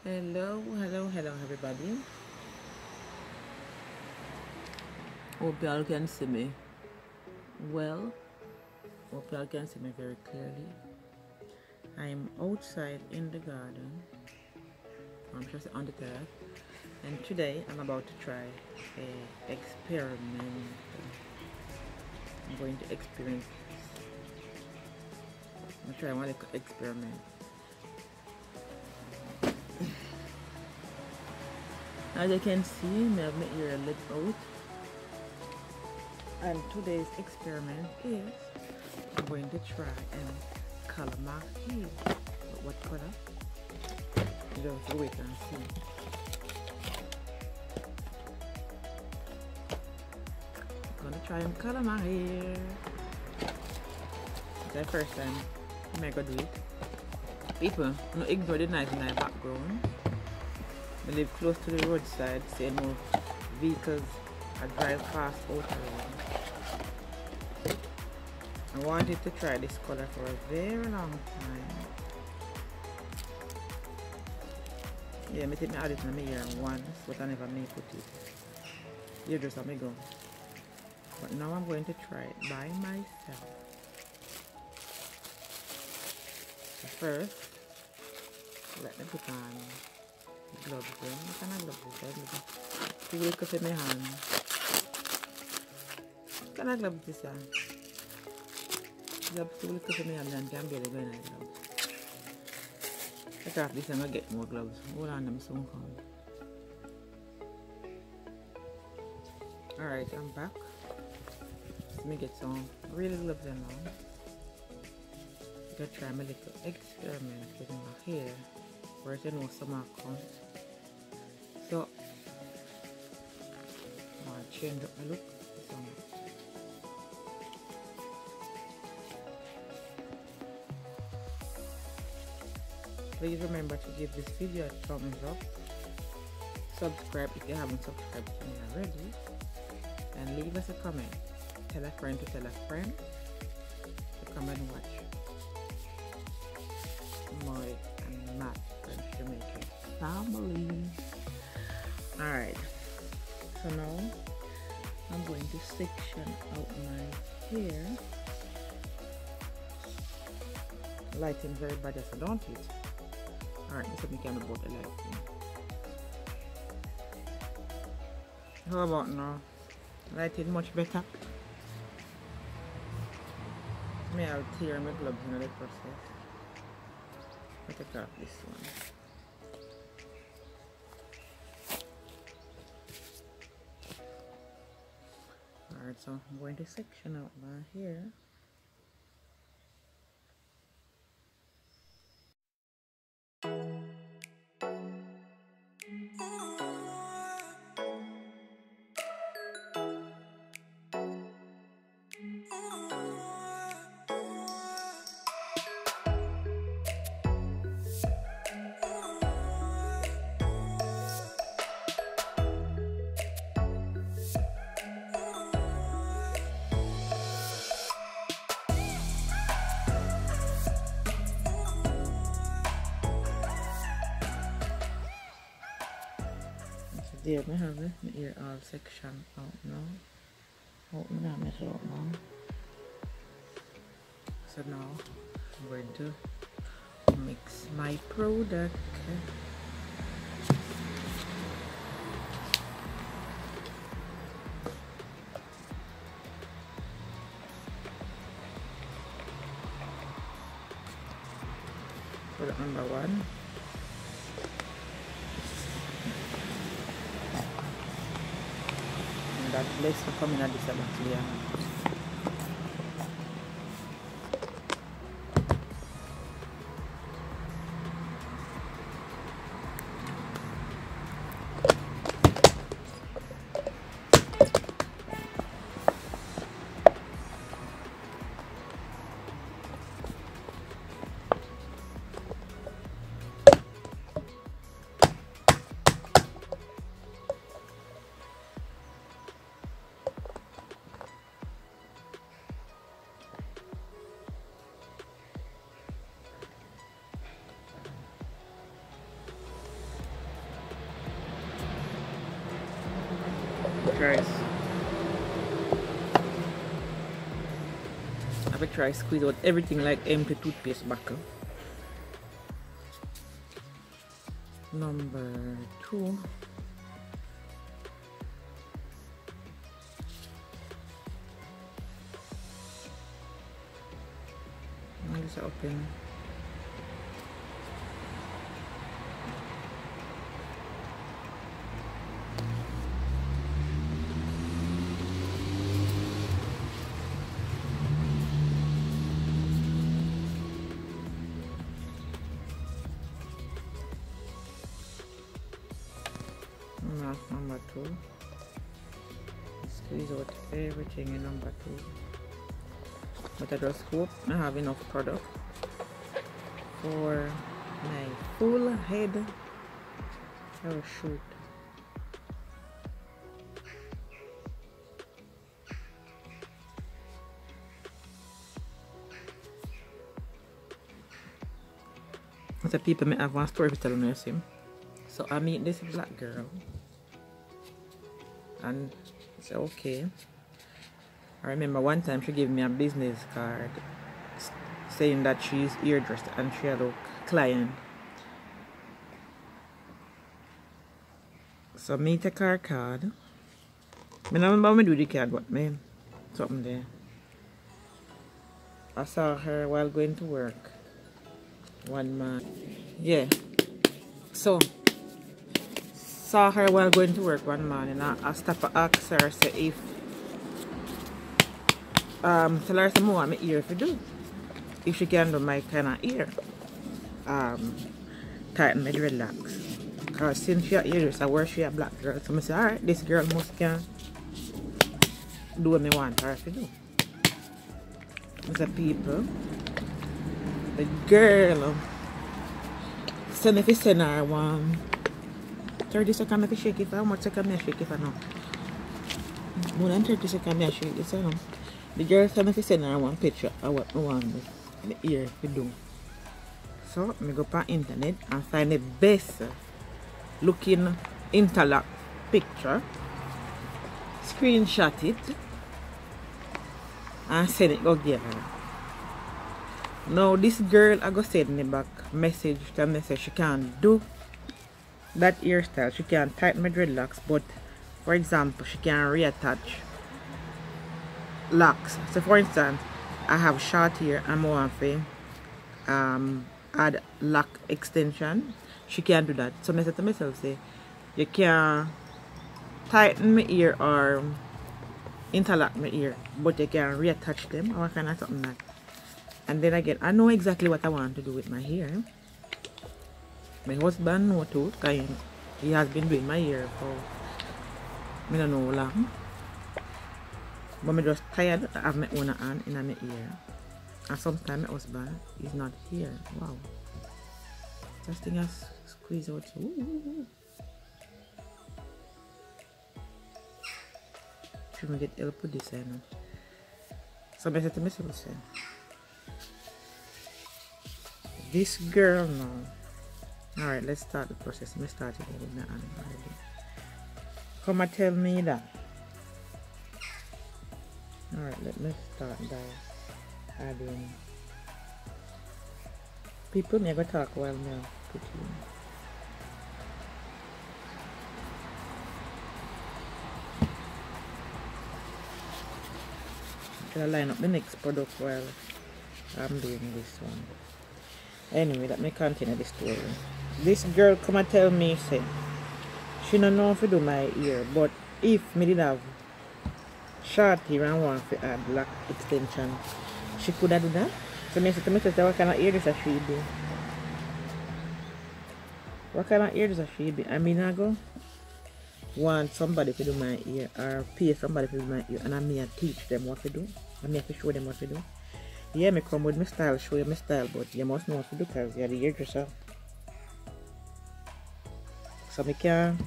Hello everybody. Hope y'all can see me well. Hope y'all can see me very clearly. I am outside in the garden. I'm just on the terrace, and today I'm about to try a experiment. I'm going to experience. I'm trying one experiment. As you can see, I have my ear lit out. And today's experiment is I'm going to try and color my hair. What color? You have to wait and see. I'm gonna try and color my hair. It's the first time I'm gonna do it. People, don't ignore the night in my background. I live close to the roadside, so you know vehicles I drive fast out around. I wanted to try this color for a very long time. Yeah, I think I add it in my ear once, but I never may put it. You just let me go. But now I'm going to try it by myself. So first, let me put on gloves. What kind of gloves is that? To look at my hand. What kind of gloves is that? Gloves to look at my hand and can barely go in my gloves. Take off this and I'll get more gloves. Hold on, I'm soon coming. Alright, I'm back. Let me get some real gloves on now. I'm gonna try my little experiment with my hair. First, you know, some are comes. So, I'm gonna change up my look. Please remember to give this video a thumbs up. Subscribe if you haven't subscribed to me already. And leave us a comment. Tell a friend to tell a friend to come and watch Moy and Matt, French Jamaican family. Alright, so now I'm going to section out my hair. Lighting very bad as I don't it. Alright, let's make kind of about the lighting. How about now? Lighting much better. I'll tear my gloves in the process. I'll take off this one. Alright, so I'm going to section out my hair. There we have it, my ear all section out now. Hope I don't mess it up now. So now I'm going to mix my product. Product number 1. That place to come in at this clear. try squeeze out everything like empty toothpaste bottle. Number 2. Let's open. Number 2. Squeeze out everything in number 2. But I just hope I have enough product for my full head of shoot. The people may have one story to tell me. So I meet this black girl and say okay. I remember one time she gave me a business card saying that she's hairdresser and she had a client. So me take her card. I don't remember how I do the card, but me something there. I saw her while going to work. One man. Yeah. So saw her while going to work one morning and I stopped to ask her say if tell her some more my ear if you do. If she can do my kind of ear. Tighten my dreadlocks. Because since she ears I wear she a black girl. So I say alright, this girl must can do what I want her to do. The people, the girl send if you send her one 30 seconds if you shake it. How much second I shake it now? More than 30 seconds I shake it. The girl send if you send her one picture of what I want the ear to do. So I go on internet and find the best looking interlock picture, screenshot it and send it go get her. Now this girl I go send me back message to me say she can't do that hairstyle. She can't tighten my dreadlocks, but for example she can reattach locks. So for instance I have short hair and I want to add lock extension. She can't do that. So I said to myself say you can tighten my ear or interlock my ear, but you can reattach them or kind of something like that. And then again, I know exactly what I want to do with my hair. My husband knows too, because he has been doing my hair for I don't know how long. But I'm just tired of having my own hand in my ear. And sometimes my husband is not here. Wow. Just thing I squeeze out. Ooh. Should we get help with this? So I said to myself, say, this girl now. Alright, let's start the process. Let me start it with my hand already. Come and tell me that. Alright, let me start by adding. People never talk while now. Put you. I'll line up the next product while I'm doing this one. Anyway, let me continue the story. This girl come and tell me, say, she don't know if to do my ear, but if me did have short hair and want to add lock extension, she could have do that. So I said to myself, what kind of ear does she be? What kind of ear does she be? I mean, I go want somebody to do my ear or pay somebody to do my ear and I may teach them what to do. I may have to show them what to do. Yeah, me come with my style, show you my style, but you must know what to do because you're the hairdresser. So I can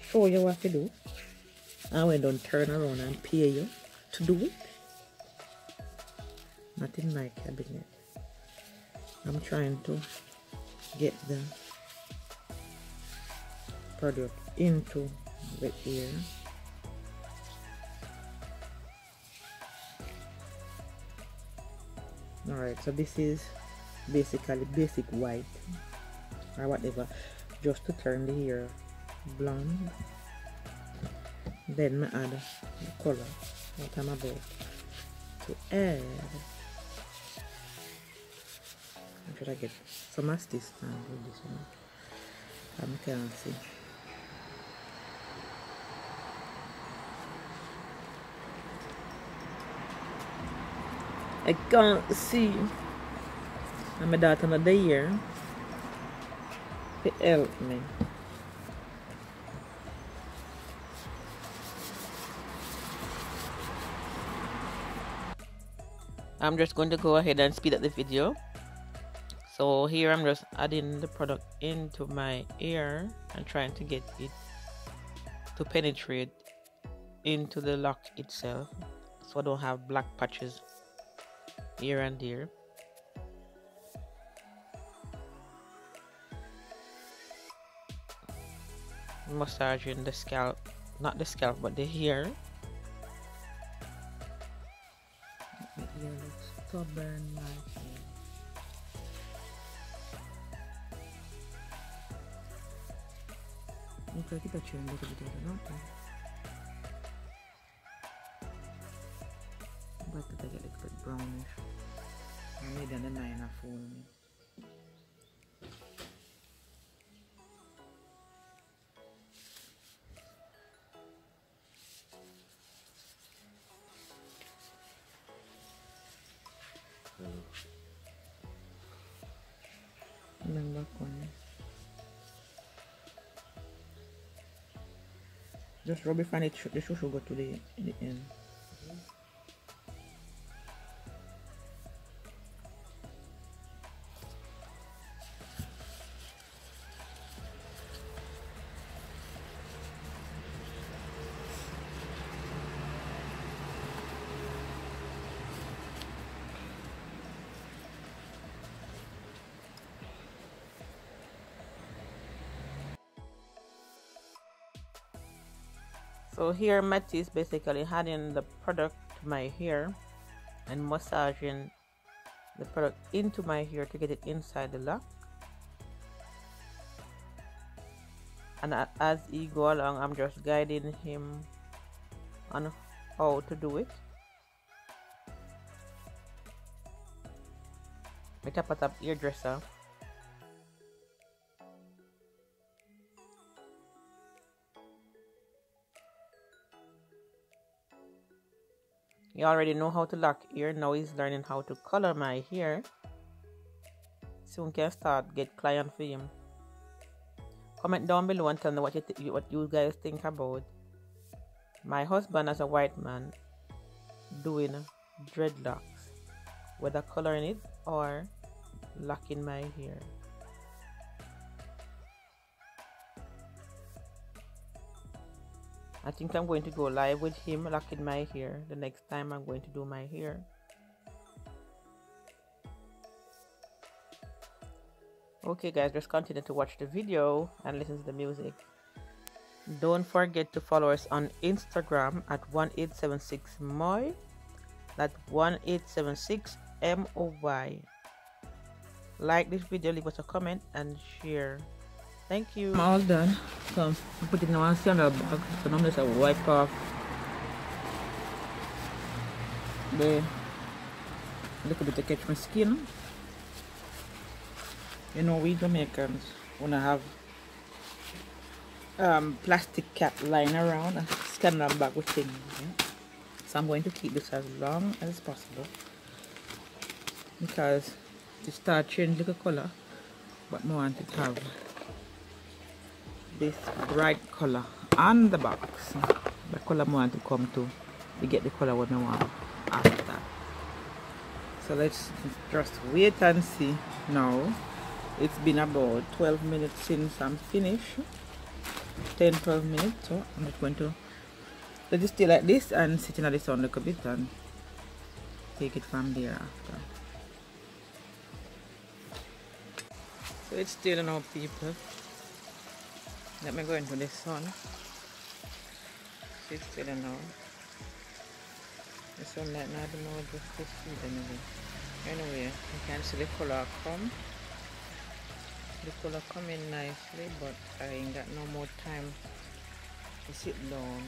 show you what to do. And when don't turn around and pay you to do it. Not in my cabinet. I'm trying to get the product into the ear. Alright, so this is basically basic white or whatever, just to turn the hair blonde. Then I add the color what I'm about to add. Should I get some of this and do this one? I can't see. I can't see. And my daughter another year to help me. I'm just going to go ahead and speed up the video. So here I'm just adding the product into my hair and trying to get it to penetrate into the lock itself, so I don't have black patches here and there. Massaging the scalp, not the scalp but the hair. My hair looks stubborn like this. Okay, keep a chair and look a bit of the note. But I get a little bit brownish. I made the 9 or 4. And then back one. Just rub it and the shoe should go to the end. So here Matt is basically adding the product to my hair and massaging the product into my hair to get it inside the lock. And as he go along, I'm just guiding him on how to do it. With a pat hairdresser. He already know how to lock hair. Now he's learning how to color my hair. Soon can start get client for him. Comment down below and tell me what you guys think about my husband as a white man doing dreadlocks, whether coloring it or locking my hair. I think I'm going to go live with him locking my hair the next time I'm going to do my hair. Okay guys, just continue to watch the video and listen to the music. Don't forget to follow us on Instagram at 1876moy. That's 1876MOY. Like this video, leave us a comment and share. Thank you. I'm all done. So I put it in one standard bag. So now I'm just wipe off the little bit to catch my skin. You know, we Jamaicans wanna have plastic cap lying around and scan them back with things. Yeah? So I'm going to keep this as long as possible because it start changing the color, but I want it to have this bright color on the box. The color I want to come to get the color what I want after that. So let's just wait and see. Now it's been about 12 minutes since I'm finished. 10-12 minutes. So I'm just going to let it stay like this and sit in the sun a little bit and take it from there after. So it's still now, people. Let me go into the sun. It's still now. The sunlight now, I don't know, just this heat anyway. Anyway, you can see the color come. The color come in nicely, but I ain't got no more time to sit down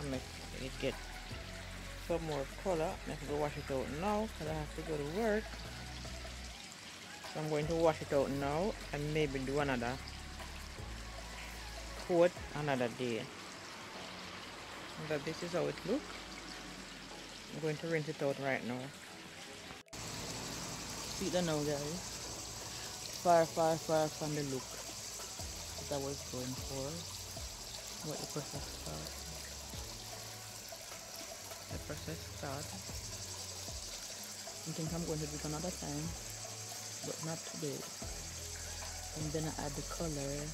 and make it get some more color. I have to go wash it out now because I have to go to work. So I'm going to wash it out now and maybe do another coat another day. But this is how it looks. I'm going to rinse it out right now. See that now, guys. Far from the look that I was going for. What the process starts. The process starts. I think I'm going to do it another time, but not today. And then I add the color.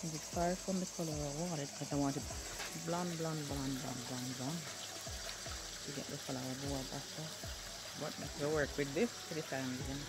Is it far from the color I want it? Because I want it blonde to get the color I want after. But I have to work with this for the time being.